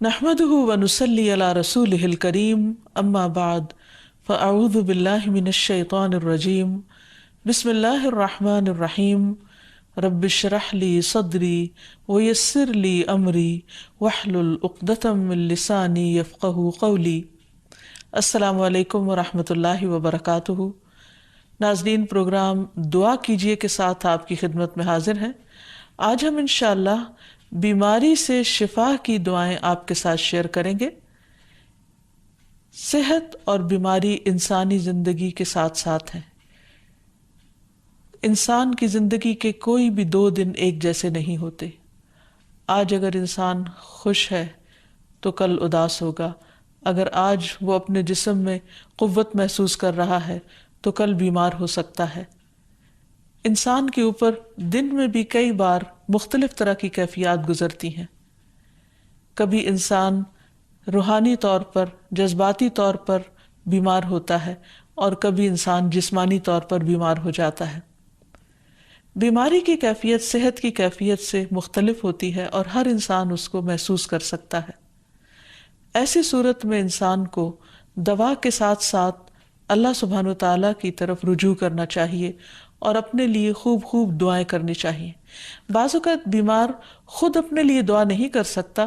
نحمده ونصلي على رسوله الكريم اما بعد فاعوذ بالله من الشيطان الرجيم بسم الله الرحمن الرحيم رب اشرح لي صدري ويسر لي امري واحلل عقدة من لساني يفقهوا قولي۔ السلام علیکم ورحمۃ اللہ وبرکاتہ۔ ناظرین، پروگرام دعا کیجئے کے ساتھ آپ کی خدمت میں حاضر ہیں۔ آج ہم انشاءاللہ بیماری سے شفا کی دعائیں آپ کے ساتھ شیئر کریں گے۔ صحت اور بیماری انسانی زندگی کے ساتھ ساتھ ہیں۔ انسان کی زندگی کے کوئی بھی 2 دن ایک جیسے نہیں ہوتے۔ آج اگر انسان خوش ہے تو کل اداس ہوگا، اگر آج وہ اپنے جسم میں قوت محسوس کر رہا ہے تو کل بیمار ہو سکتا ہے۔ انسان کے اوپر دن میں بھی کئی بار مختلف طرح کی کیفیات گزرتی ہیں۔ کبھی انسان روحانی طور پر، جذباتی طور پر بیمار ہوتا ہے اور کبھی انسان جسمانی طور پر بیمار ہو جاتا ہے۔ بیماری کی کیفیت صحت کی کیفیت سے مختلف ہوتی ہے اور ہر انسان اس کو محسوس کر سکتا ہے۔ ایسی صورت میں انسان کو دوا کے ساتھ ساتھ اللہ سبحانہ و تعالیٰ کی طرف رجوع کرنا چاہیے اور اپنے لیے خوب خوب دعائیں کرنی چاہیے۔ بعض اوقات بیمار خود اپنے لیے دعا نہیں کر سکتا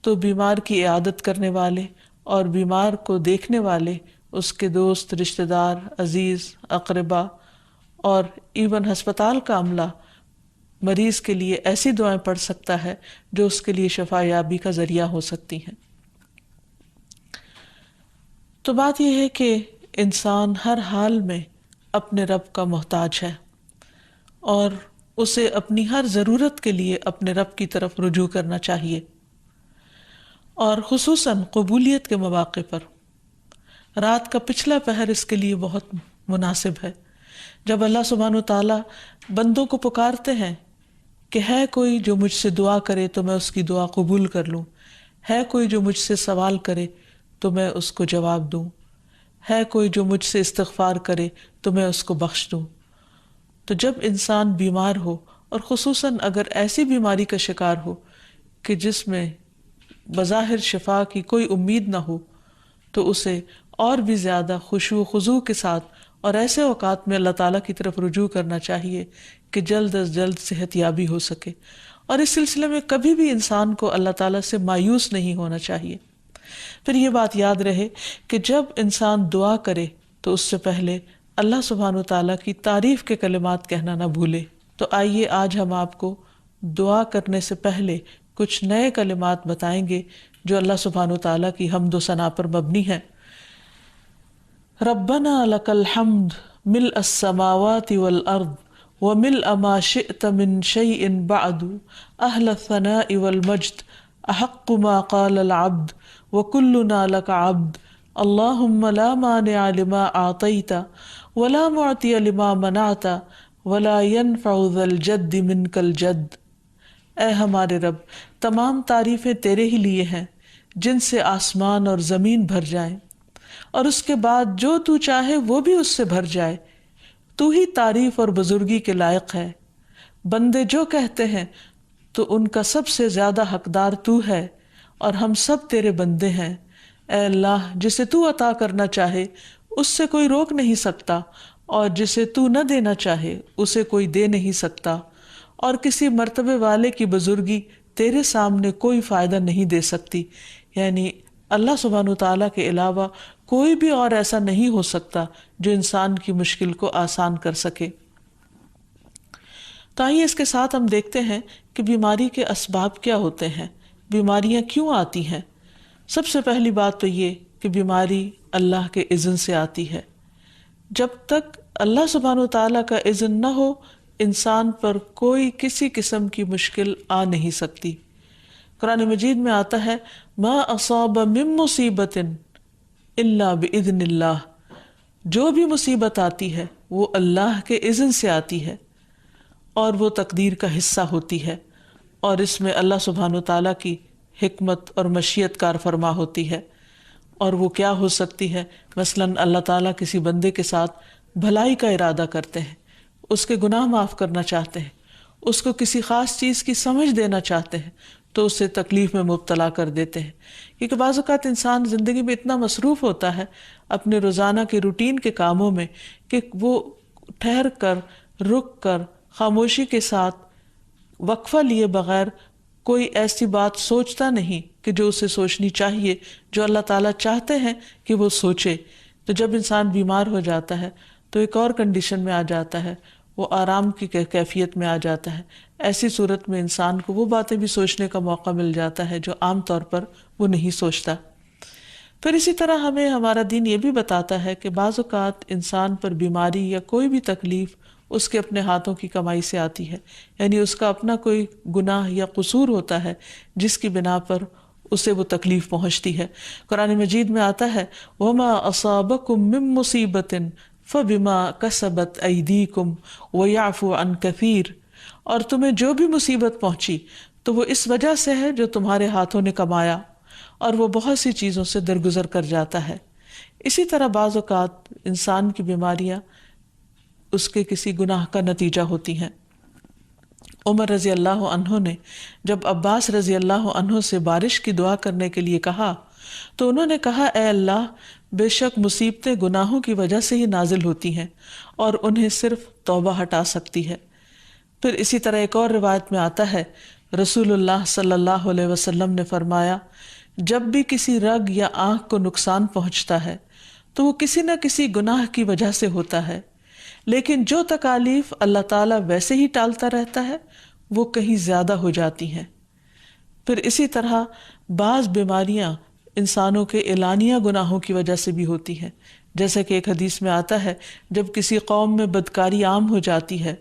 تو بیمار کی عیادت کرنے والے اور بیمار کو دیکھنے والے، اس کے دوست، رشتہ دار، عزیز، اقربا اور ایون ہسپتال کا عملہ مریض کے لیے ایسی دعائیں پڑھ سکتا ہے جو اس کے لیے شفا یابی کا ذریعہ ہو سکتی ہیں۔ تو بات یہ ہے کہ انسان ہر حال میں اپنے رب کا محتاج ہے اور اسے اپنی ہر ضرورت کے لیے اپنے رب کی طرف رجوع کرنا چاہیے، اور خصوصاً قبولیت کے مواقع پر۔ رات کا پچھلا پہر اس کے لیے بہت مناسب ہے، جب اللہ سبحانہ وتعالیٰ بندوں کو پکارتے ہیں کہ ہے کوئی جو مجھ سے دعا کرے تو میں اس کی دعا قبول کر لوں، ہے کوئی جو مجھ سے سوال کرے تو میں اس کو جواب دوں، ہے کوئی جو مجھ سے استغفار کرے تو میں اس کو بخش دوں۔ تو جب انسان بیمار ہو، اور خصوصاً اگر ایسی بیماری کا شکار ہو کہ جس میں بظاہر شفا کی کوئی امید نہ ہو، تو اسے اور بھی زیادہ خشوع و خضوع کے ساتھ اور ایسے اوقات میں اللہ تعالیٰ کی طرف رجوع کرنا چاہیے کہ جلد از جلد صحت یابی ہو سکے۔ اور اس سلسلے میں کبھی بھی انسان کو اللہ تعالیٰ سے مایوس نہیں ہونا چاہیے۔ پھر یہ بات یاد رہے کہ جب انسان دعا کرے تو اس سے پہلے اللہ سبحانہ وتعالیٰ کی تعریف کے کلمات کہنا نہ بھولے۔ تو آئیے آج ہم آپ کو دعا کرنے سے پہلے کچھ نئے کلمات بتائیں گے جو اللہ سبحانہ وتعالیٰ کی حمد و ثنا پر مبنی ہیں۔ ربنا لک الحمد ملء السماوات والارض وملء ما شئت من شیء بعد اہل الثناء والمجد احق ما قال العبد وكلنا لك عبد اللهم لا مانع لما اعطيت ولا معطي لما منعت ولا ينفع ذا الجد منك الجد۔ اے ہمارے رب، تمام تعریفیں تیرے ہی لیے ہیں جن سے آسمان اور زمین بھر جائیں، اور اس کے بعد جو تو چاہے وہ بھی اس سے بھر جائے۔ تو ہی تعریف اور بزرگی کے لائق ہے۔ بندے جو کہتے ہیں تو ان کا سب سے زیادہ حقدار تو ہے، اور ہم سب تیرے بندے ہیں۔ اے اللہ، جسے تو عطا کرنا چاہے اس سے کوئی روک نہیں سکتا، اور جسے تو نہ دینا چاہے اسے کوئی دے نہیں سکتا، اور کسی مرتبے والے کی بزرگی تیرے سامنے کوئی فائدہ نہیں دے سکتی۔ یعنی اللہ سبحانہ وتعالیٰ کے علاوہ کوئی بھی اور ایسا نہیں ہو سکتا جو انسان کی مشکل کو آسان کر سکے۔ تو آئیے اس کے ساتھ ہم دیکھتے ہیں کہ بیماری کے اسباب کیا ہوتے ہیں، بیماریاں کیوں آتی ہیں۔ سب سے پہلی بات تو یہ کہ بیماری اللہ کے اذن سے آتی ہے۔ جب تک اللہ سبحانہ وتعالیٰ کا اذن نہ ہو، انسان پر کوئی کسی قسم کی مشکل آ نہیں سکتی۔ قرآن مجید میں آتا ہے ما اصاب من مصیبت الا باذن اللہ، جو بھی مصیبت آتی ہے وہ اللہ کے اذن سے آتی ہے اور وہ تقدیر کا حصہ ہوتی ہے، اور اس میں اللہ سبحانہ وتعالیٰ کی حکمت اور مشیت کار فرما ہوتی ہے۔ اور وہ کیا ہو سکتی ہے؟ مثلاً اللہ تعالیٰ کسی بندے کے ساتھ بھلائی کا ارادہ کرتے ہیں، اس کے گناہ معاف کرنا چاہتے ہیں، اس کو کسی خاص چیز کی سمجھ دینا چاہتے ہیں، تو اسے تکلیف میں مبتلا کر دیتے ہیں، کیونکہ بعض اوقات انسان زندگی میں اتنا مصروف ہوتا ہے اپنے روزانہ کے روٹین کے کاموں میں کہ وہ ٹھہر کر، رک کر، خاموشی کے ساتھ وقفہ لیے بغیر کوئی ایسی بات سوچتا نہیں کہ جو اسے سوچنی چاہیے، جو اللہ تعالیٰ چاہتے ہیں کہ وہ سوچے۔ تو جب انسان بیمار ہو جاتا ہے تو ایک اور کنڈیشن میں آ جاتا ہے، وہ آرام کی کیفیت میں آ جاتا ہے۔ ایسی صورت میں انسان کو وہ باتیں بھی سوچنے کا موقع مل جاتا ہے جو عام طور پر وہ نہیں سوچتا۔ پھر اسی طرح ہمیں ہمارا دین یہ بھی بتاتا ہے کہ بعض اوقات انسان پر بیماری یا کوئی بھی تکلیف اس کے اپنے ہاتھوں کی کمائی سے آتی ہے، یعنی اس کا اپنا کوئی گناہ یا قصور ہوتا ہے جس کی بنا پر اسے وہ تکلیف پہنچتی ہے۔ قرآن مجید میں آتا ہے وَمَا أَصَابَكُم مِّن مُّصِيبَةٍ فَبِمَا كَسَبَتْ أَيْدِيكُمْ وَيَعْفُو عَن كَثِيرٍ، اور تمہیں جو بھی مصیبت پہنچی تو وہ اس وجہ سے ہے جو تمہارے ہاتھوں نے کمایا، اور وہ بہت سی چیزوں سے درگزر کر جاتا ہے۔ اسی طرح بعض اوقات انسان کی بیماریاں اس کے کسی گناہ کا نتیجہ ہوتی ہیں۔ عمر رضی اللہ عنہ نے جب عباس رضی اللہ عنہ سے بارش کی دعا کرنے کے لیے کہا تو انہوں نے کہا اے اللہ، بے شک مصیبتیں گناہوں کی وجہ سے ہی نازل ہوتی ہیں اور انہیں صرف توبہ ہٹا سکتی ہے۔ پھر اسی طرح ایک اور روایت میں آتا ہے رسول اللہ صلی اللہ علیہ وسلم نے فرمایا جب بھی کسی رگ یا آنکھ کو نقصان پہنچتا ہے تو وہ کسی نہ کسی گناہ کی وجہ سے ہوتا ہے، لیکن جو تکالیف اللہ تعالیٰ ویسے ہی ٹالتا رہتا ہے وہ کہیں زیادہ ہو جاتی ہیں۔ پھر اسی طرح بعض بیماریاں انسانوں کے اعلانیہ گناہوں کی وجہ سے بھی ہوتی ہیں، جیسا کہ ایک حدیث میں آتا ہے جب کسی قوم میں بدکاری عام ہو جاتی ہے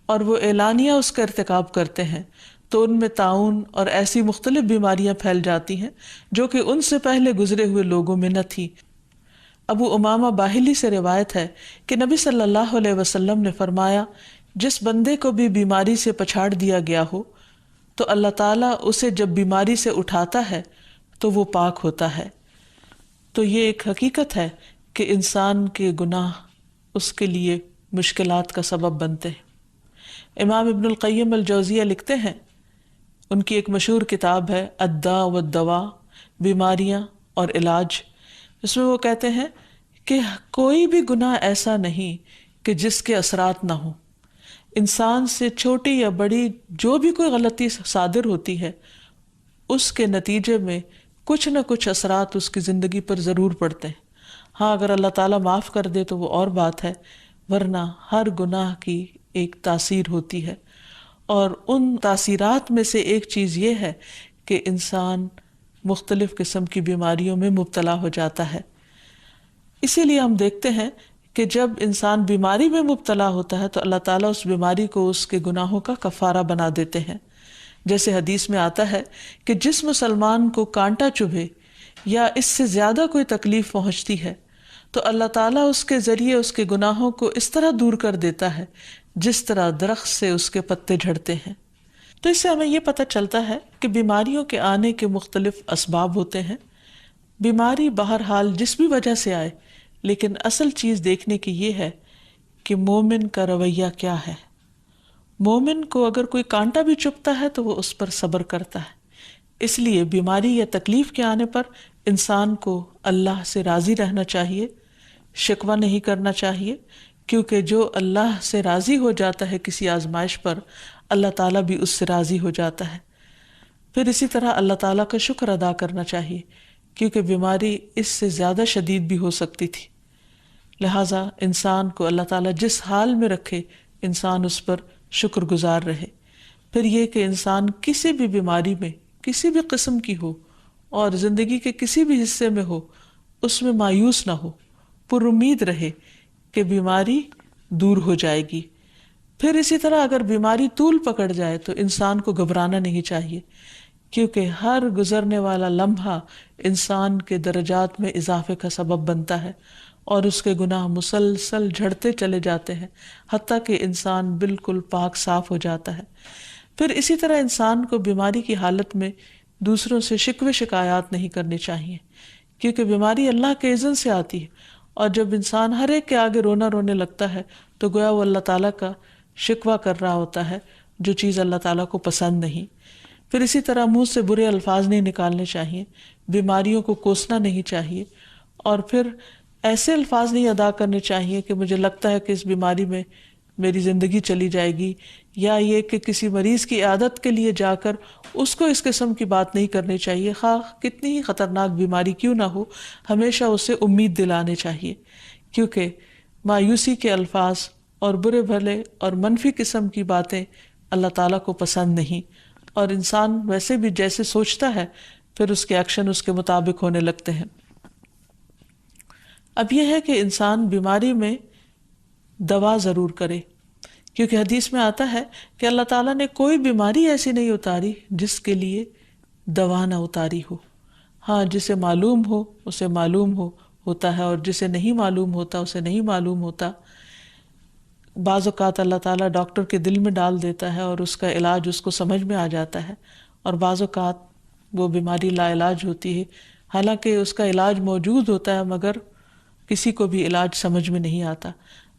اور وہ اعلانیہ اس کا ارتکاب کرتے ہیں تو ان میں طاعون اور ایسی مختلف بیماریاں پھیل جاتی ہیں جو کہ ان سے پہلے گزرے ہوئے لوگوں میں نہ تھی۔ ابو امامہ باہلی سے روایت ہے کہ نبی صلی اللہ علیہ وسلم نے فرمایا جس بندے کو بھی بیماری سے پچھاڑ دیا گیا ہو تو اللہ تعالیٰ اسے جب بیماری سے اٹھاتا ہے تو وہ پاک ہوتا ہے۔ تو یہ ایک حقیقت ہے کہ انسان کے گناہ اس کے لیے مشکلات کا سبب بنتے ہیں۔ امام ابن القیم الجوزیہ لکھتے ہیں، ان کی ایک مشہور کتاب ہے الداء والدواء، بیماریاں اور علاج، اس میں وہ کہتے ہیں کہ کوئی بھی گناہ ایسا نہیں کہ جس کے اثرات نہ ہوں۔ انسان سے چھوٹی یا بڑی جو بھی کوئی غلطی صادر ہوتی ہے اس کے نتیجے میں کچھ نہ کچھ اثرات اس کی زندگی پر ضرور پڑتے ہیں۔ ہاں اگر اللہ تعالیٰ معاف کر دے تو وہ اور بات ہے، ورنہ ہر گناہ کی ایک تاثیر ہوتی ہے، اور ان تاثیرات میں سے ایک چیز یہ ہے کہ انسان مختلف قسم کی بیماریوں میں مبتلا ہو جاتا ہے۔ اسی لیے ہم دیکھتے ہیں کہ جب انسان بیماری میں مبتلا ہوتا ہے تو اللہ تعالیٰ اس بیماری کو اس کے گناہوں کا کفارہ بنا دیتے ہیں۔ جیسے حدیث میں آتا ہے کہ جس مسلمان کو کانٹا چبھے یا اس سے زیادہ کوئی تکلیف پہنچتی ہے تو اللہ تعالیٰ اس کے ذریعے اس کے گناہوں کو اس طرح دور کر دیتا ہے جس طرح درخت سے اس کے پتے جھڑتے ہیں۔ تو اس سے ہمیں یہ پتہ چلتا ہے کہ بیماریوں کے آنے کے مختلف اسباب ہوتے ہیں۔ بیماری بہرحال جس بھی وجہ سے آئے، لیکن اصل چیز دیکھنے کی یہ ہے کہ مومن کا رویہ کیا ہے۔ مومن کو اگر کوئی کانٹا بھی چبھتا ہے تو وہ اس پر صبر کرتا ہے۔ اس لیے بیماری یا تکلیف کے آنے پر انسان کو اللہ سے راضی رہنا چاہیے، شکوہ نہیں کرنا چاہیے، کیونکہ جو اللہ سے راضی ہو جاتا ہے کسی آزمائش پر، اللہ تعالیٰ بھی اس سے راضی ہو جاتا ہے۔ پھر اسی طرح اللہ تعالیٰ کا شکر ادا کرنا چاہیے، کیونکہ بیماری اس سے زیادہ شدید بھی ہو سکتی تھی۔ لہٰذا انسان کو اللہ تعالیٰ جس حال میں رکھے انسان اس پر شکر گزار رہے۔ پھر یہ کہ انسان کسی بھی بیماری میں کسی بھی قسم کی ہو اور زندگی کے کسی بھی حصے میں ہو، اس میں مایوس نہ ہو، پر امید رہے کہ بیماری دور ہو جائے گی۔ پھر اسی طرح اگر بیماری طول پکڑ جائے تو انسان کو گھبرانا نہیں چاہیے، کیونکہ ہر گزرنے والا لمحہ انسان کے درجات میں اضافے کا سبب بنتا ہے اور اس کے گناہ مسلسل جھڑتے چلے جاتے ہیں حتیٰ کہ انسان بالکل پاک صاف ہو جاتا ہے۔ پھر اسی طرح انسان کو بیماری کی حالت میں دوسروں سے شکوے شکایات نہیں کرنے چاہیے، کیونکہ بیماری اللہ کے اذن سے آتی ہے، اور جب انسان ہر ایک کے آگے رونے لگتا ہے تو گویا وہ اللہ تعالیٰ کا شکوہ کر رہا ہوتا ہے، جو چیز اللہ تعالیٰ کو پسند نہیں۔ پھر اسی طرح منہ سے برے الفاظ نہیں نکالنے چاہیے، بیماریوں کو کوسنا نہیں چاہیے، اور پھر ایسے الفاظ نہیں ادا کرنے چاہیے کہ مجھے لگتا ہے کہ اس بیماری میں میری زندگی چلی جائے گی، یا یہ کہ کسی مریض کی عیادت کے لیے جا کر اس کو اس قسم کی بات نہیں کرنی چاہیے، خواہ کتنی ہی خطرناک بیماری کیوں نہ ہو، ہمیشہ اسے امید دلانے چاہیے، کیونکہ مایوسی کے الفاظ اور برے بھلے اور منفی قسم کی باتیں اللہ تعالیٰ کو پسند نہیں، اور انسان ویسے بھی جیسے سوچتا ہے پھر اس کے ایکشن اس کے مطابق ہونے لگتے ہیں۔ اب یہ ہے کہ انسان بیماری میں دوا ضرور کرے، کیونکہ حدیث میں آتا ہے کہ اللہ تعالیٰ نے کوئی بیماری ایسی نہیں اتاری جس کے لیے دوا نہ اتاری ہو۔ ہاں، جسے معلوم ہو اسے معلوم ہوتا ہے، اور جسے نہیں معلوم ہوتا اسے نہیں معلوم ہوتا۔ بعض اوقات اللہ تعالیٰ ڈاکٹر کے دل میں ڈال دیتا ہے اور اس کا علاج اس کو سمجھ میں آ جاتا ہے، اور بعض اوقات وہ بیماری لا علاج ہوتی ہے، حالانکہ اس کا علاج موجود ہوتا ہے مگر کسی کو بھی علاج سمجھ میں نہیں آتا۔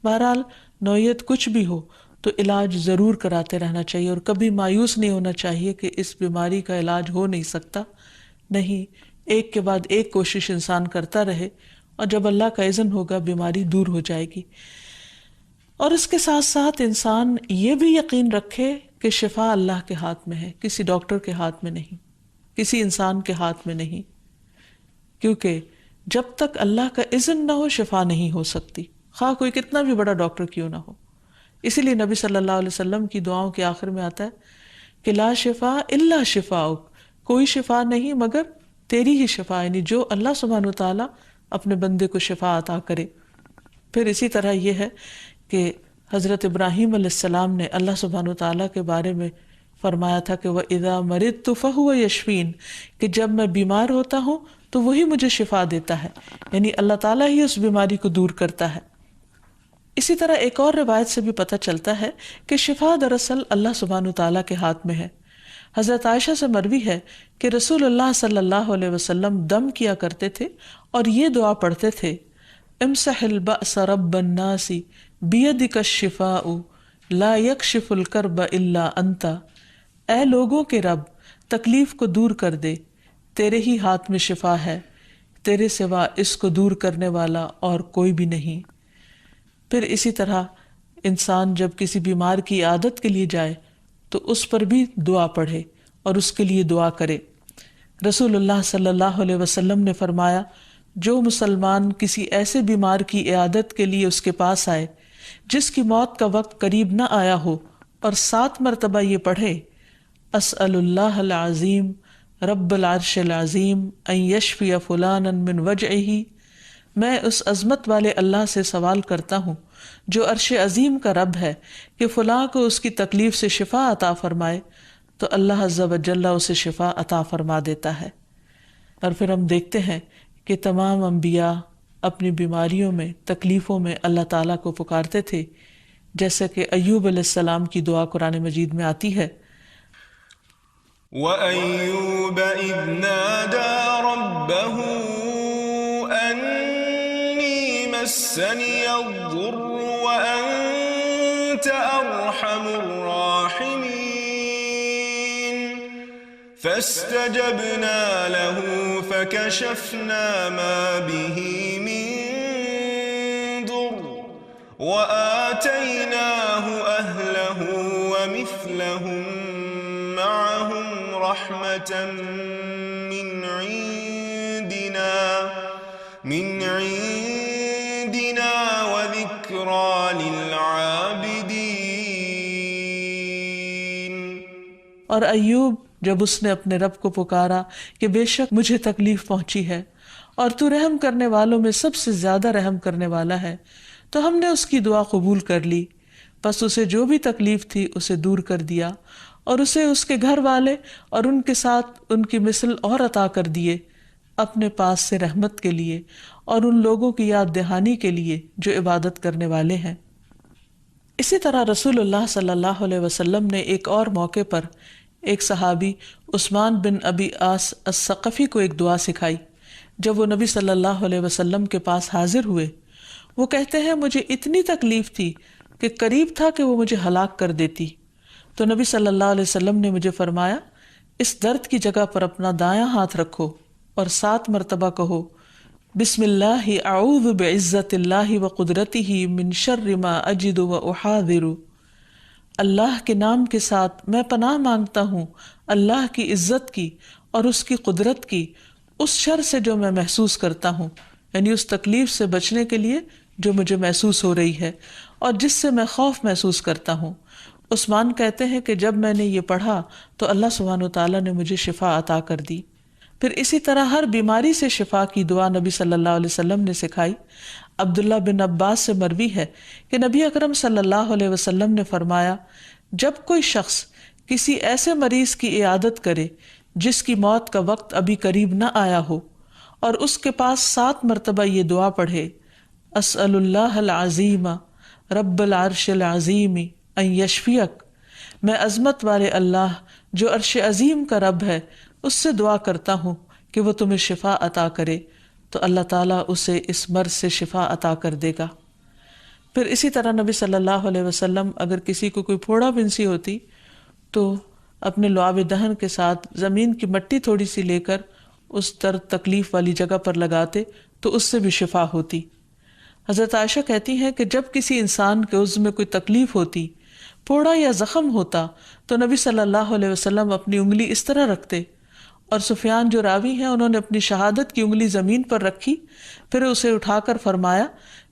بہرحال نوعیت کچھ بھی ہو تو علاج ضرور کراتے رہنا چاہیے، اور کبھی مایوس نہیں ہونا چاہیے کہ اس بیماری کا علاج ہو نہیں سکتا، نہیں، ایک کے بعد ایک کوشش انسان کرتا رہے، اور جب اللہ کا اذن ہوگا بیماری دور ہو جائے گی۔ اور اس کے ساتھ ساتھ انسان یہ بھی یقین رکھے کہ شفا اللہ کے ہاتھ میں ہے، کسی ڈاکٹر کے ہاتھ میں نہیں، کسی انسان کے ہاتھ میں نہیں، کیونکہ جب تک اللہ کا اذن نہ ہو شفا نہیں ہو سکتی، خواہ کوئی کتنا بھی بڑا ڈاکٹر کیوں نہ ہو۔ اسی لیے نبی صلی اللہ علیہ وسلم کی دعاؤں کے آخر میں آتا ہے کہ لا شفا الا شفاؤک، کوئی شفا نہیں مگر تیری ہی شفا، یعنی جو اللہ سبحانہ وتعالیٰ اپنے بندے کو شفا عطا کرے۔ پھر اسی طرح یہ ہے کہ حضرت ابراہیم علیہ السلام نے اللہ سبحانہ وتعالیٰ کے بارے میں فرمایا تھا کہ وَإِذَا مَرِضْتُ فَهُوَ يَشْفِينِ، کہ جب میں بیمار ہوتا ہوں تو وہی مجھے شفا دیتا ہے، یعنی اللہ تعالیٰ ہی اس بیماری کو دور کرتا ہے۔ اسی طرح ایک اور روایت سے بھی پتہ چلتا ہے کہ شفا دراصل اللہ سبحانہ وتعالیٰ کے ہاتھ میں ہے۔ حضرت عائشہ سے مروی ہے کہ رسول اللہ صلی اللہ علیہ وسلم دم کیا کرتے تھے اور یہ دعا پڑھتے تھے، امسح البأس رب الناس بیدک الشفاء لا یکشف الکرب الا انت، اے لوگوں کے رب تکلیف کو دور کر دے، تیرے ہی ہاتھ میں شفا ہے، تیرے سوا اس کو دور کرنے والا اور کوئی بھی نہیں۔ پھر اسی طرح انسان جب کسی بیمار کی عیادت کے لیے جائے تو اس پر بھی دعا پڑھے اور اس کے لیے دعا کرے۔ رسول اللہ صلی اللہ علیہ وسلم نے فرمایا، جو مسلمان کسی ایسے بیمار کی عیادت کے لیے اس کے پاس آئے جس کی موت کا وقت قریب نہ آیا ہو اور 7 مرتبہ یہ پڑھے، اسأل اللہ العظیم رب العرش العظیم ان یشفی فلانا من وجعہ، میں اس عظمت والے اللہ سے سوال کرتا ہوں جو عرش عظیم کا رب ہے کہ فلاں کو اس کی تکلیف سے شفا عطا فرمائے، تو اللہ عز و جل اسے شفا عطا فرما دیتا ہے۔ اور پھر ہم دیکھتے ہیں کہ تمام انبیاء اپنی بیماریوں میں، تکلیفوں میں اللہ تعالیٰ کو پکارتے تھے، جیسا کہ ایوب علیہ السلام کی دعا قرآن مجید میں آتی ہے، وَأَيُّوبَ إِذْ نَادَى رَبَّهُ أَنِّي مَسَّنِيَ الضُّرُّ وَأَنْتَ أَرْحَمُ الرَّاحِمِينَ فَاسْتَجَبْنَا لَهُ فَكَشَفْنَا مَا بِهِ مِنْ ضُرٍّ وَآتَيْنَاهُ أَهْلَهُ وَمِثْلَهُمْ معهم رحمة من عندنا وذكرى للعابدين۔ اور ایوب جب اس نے اپنے رب کو پکارا کہ بے شک مجھے تکلیف پہنچی ہے اور تو رحم کرنے والوں میں سب سے زیادہ رحم کرنے والا ہے، تو ہم نے اس کی دعا قبول کر لی، پس اسے جو بھی تکلیف تھی اسے دور کر دیا، اور اسے اس کے گھر والے اور ان کے ساتھ ان کی مثل اور عطا کر دیے، اپنے پاس سے رحمت کے لیے اور ان لوگوں کی یاد دہانی کے لیے جو عبادت کرنے والے ہیں۔ اسی طرح رسول اللہ صلی اللہ علیہ وسلم نے ایک اور موقع پر ایک صحابی عثمان بن ابی عاص الثقفی کو ایک دعا سکھائی۔ جب وہ نبی صلی اللہ علیہ وسلم کے پاس حاضر ہوئے، وہ کہتے ہیں مجھے اتنی تکلیف تھی کہ قریب تھا کہ وہ مجھے ہلاک کر دیتی، تو نبی صلی اللہ علیہ وسلم نے مجھے فرمایا اس درد کی جگہ پر اپنا دایاں ہاتھ رکھو اور 7 مرتبہ کہو بسم اللہ اعوذ بعزت اللہ و قدرتہ من شر ما اجد و احاذر، اللہ کے نام کے ساتھ میں پناہ مانگتا ہوں اللہ کی عزت کی اور اس کی قدرت کی اس شر سے جو میں محسوس کرتا ہوں، یعنی اس تکلیف سے بچنے کے لیے جو مجھے محسوس ہو رہی ہے اور جس سے میں خوف محسوس کرتا ہوں۔ عثمان کہتے ہیں کہ جب میں نے یہ پڑھا تو اللہ سبحانہ وتعالیٰ نے مجھے شفا عطا کر دی۔ پھر اسی طرح ہر بیماری سے شفا کی دعا نبی صلی اللہ علیہ وسلم نے سکھائی۔ عبداللہ بن عباس سے مروی ہے کہ نبی اکرم صلی اللہ علیہ وسلم نے فرمایا، جب کوئی شخص کسی ایسے مریض کی عیادت کرے جس کی موت کا وقت ابھی قریب نہ آیا ہو اور اس کے پاس 7 مرتبہ یہ دعا پڑھے، اسأل اللہ العظیم رب العرش العظیم ان یشفیک، میں عظمت والے اللہ جو عرش عظیم کا رب ہے اس سے دعا کرتا ہوں کہ وہ تمہیں شفا عطا کرے، تو اللہ تعالیٰ اسے اس مرض سے شفا عطا کر دے گا۔ پھر اسی طرح نبی صلی اللہ علیہ وسلم اگر کسی کو کوئی پھوڑا پھنسی ہوتی تو اپنے لعاب دہن کے ساتھ زمین کی مٹی تھوڑی سی لے کر اس درد تکلیف والی جگہ پر لگاتے تو اس سے بھی شفا ہوتی۔ حضرت عائشہ کہتی ہیں کہ جب کسی انسان کے عضو میں کوئی تکلیف ہوتی، پھوڑا یا زخم ہوتا، تو نبی صلی اللہ علیہ وسلم اپنی انگلی اس طرح رکھتے، اور سفیان جو راوی ہیں انہوں نے اپنی شہادت کی انگلی زمین پر رکھی، پھر اسے اٹھا کر فرمایا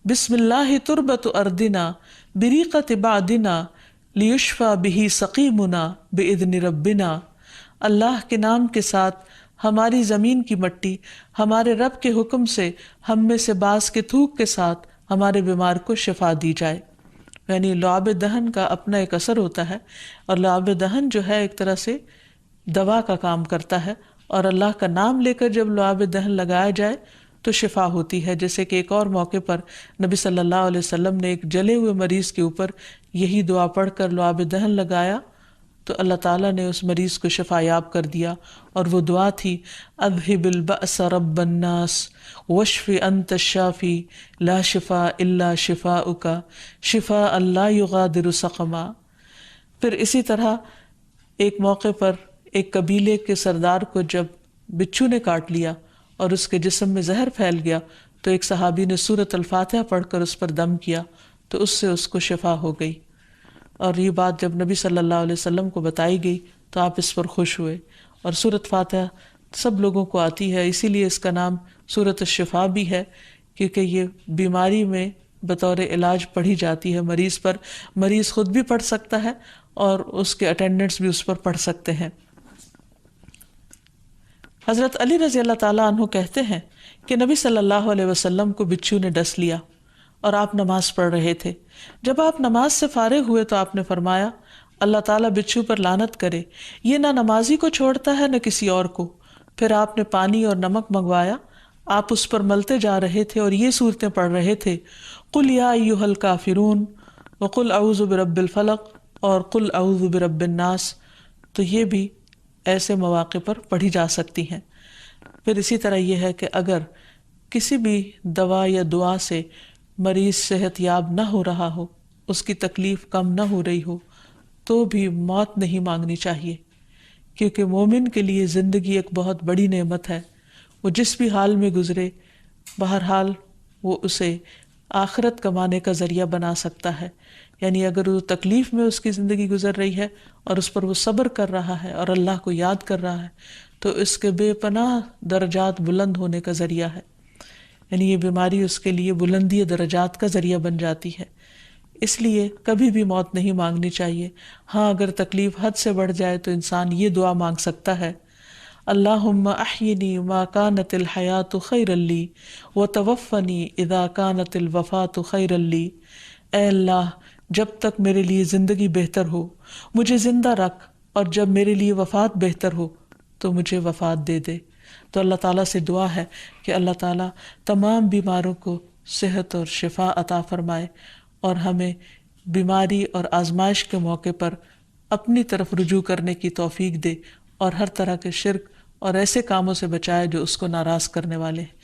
بسم اللہ تربت اردنا بریقت بعدنا لیشفى به سقیمنا باذن ربنا، اللہ کے نام کے ساتھ ہماری زمین کی مٹی ہمارے رب کے حکم سے ہم میں سے بعض کے تھوک کے ساتھ ہمارے بیمار کو شفا دی جائے۔ یعنی لعاب دہن کا اپنا ایک اثر ہوتا ہے، اور لعاب دہن جو ہے ایک طرح سے دوا کا کام کرتا ہے، اور اللہ کا نام لے کر جب لعاب دہن لگایا جائے تو شفا ہوتی ہے۔ جیسے کہ ایک اور موقع پر نبی صلی اللہ علیہ وسلم نے ایک جلے ہوئے مریض کے اوپر یہی دعا پڑھ کر لعاب دہن لگایا تو اللہ تعالیٰ نے اس مریض کو شفا یاب کر دیا، اور وہ دعا تھی اذہب البأس رب الناس واشف انت الشافی لا شفاء الا شفاؤک شفاء لا یغادر سقما۔ پھر اسی طرح ایک موقع پر ایک قبیلے کے سردار کو جب بچھو نے کاٹ لیا اور اس کے جسم میں زہر پھیل گیا تو ایک صحابی نے سورۃ الفاتحہ پڑھ کر اس پر دم کیا تو اس سے اس کو شفا ہو گئی، اور یہ بات جب نبی صلی اللہ علیہ وسلم کو بتائی گئی تو آپ اس پر خوش ہوئے۔ اور سورۃ فاتحہ سب لوگوں کو آتی ہے، اسی لیے اس کا نام سورۃ الشفا بھی ہے، کیونکہ یہ بیماری میں بطور علاج پڑھی جاتی ہے مریض پر، مریض خود بھی پڑھ سکتا ہے اور اس کے اٹینڈنٹس بھی اس پر پڑھ سکتے ہیں۔ حضرت علی رضی اللہ تعالیٰ عنہ کہتے ہیں کہ نبی صلی اللہ علیہ وسلم کو بچھو نے ڈس لیا اور آپ نماز پڑھ رہے تھے۔ جب آپ نماز سے فارغ ہوئے تو آپ نے فرمایا اللہ تعالیٰ بچھو پر لعنت کرے، یہ نہ نمازی کو چھوڑتا ہے نہ کسی اور کو۔ پھر آپ نے پانی اور نمک منگوایا، آپ اس پر ملتے جا رہے تھے اور یہ صورتیں پڑھ رہے تھے قل یا ایھا الکافرون وقل اعوذ برب الفلق اور قل اعوذ برب الناس، تو یہ بھی ایسے مواقع پر پڑھی جا سکتی ہیں۔ پھر اسی طرح یہ ہے کہ اگر کسی بھی دوا یا دعا سے مریض صحت یاب نہ ہو رہا ہو، اس کی تکلیف کم نہ ہو رہی ہو، تو بھی موت نہیں مانگنی چاہیے، کیونکہ مومن کے لیے زندگی ایک بہت بڑی نعمت ہے۔ وہ جس بھی حال میں گزرے، بہرحال وہ اسے آخرت کمانے کا ذریعہ بنا سکتا ہے۔ یعنی اگر وہ تکلیف میں اس کی زندگی گزر رہی ہے اور اس پر وہ صبر کر رہا ہے اور اللہ کو یاد کر رہا ہے تو اس کے بے پناہ درجات بلند ہونے کا ذریعہ ہے۔ یعنی یہ بیماری اس کے لیے بلندی درجات کا ذریعہ بن جاتی ہے، اس لیے کبھی بھی موت نہیں مانگنی چاہیے۔ ہاں اگر تکلیف حد سے بڑھ جائے تو انسان یہ دعا مانگ سکتا ہے اللہم احینی ما کانت الحیات خیرا لی وتوفنی اذا کانت الوفات خیرا لی، اے اللہ جب تک میرے لیے زندگی بہتر ہو مجھے زندہ رکھ، اور جب میرے لیے وفات بہتر ہو تو مجھے وفات دے دے۔ تو اللہ تعالیٰ سے دعا ہے کہ اللہ تعالیٰ تمام بیماروں کو صحت اور شفا عطا فرمائے، اور ہمیں بیماری اور آزمائش کے موقع پر اپنی طرف رجوع کرنے کی توفیق دے، اور ہر طرح کے شرک اور ایسے کاموں سے بچائے جو اس کو ناراض کرنے والے ہیں۔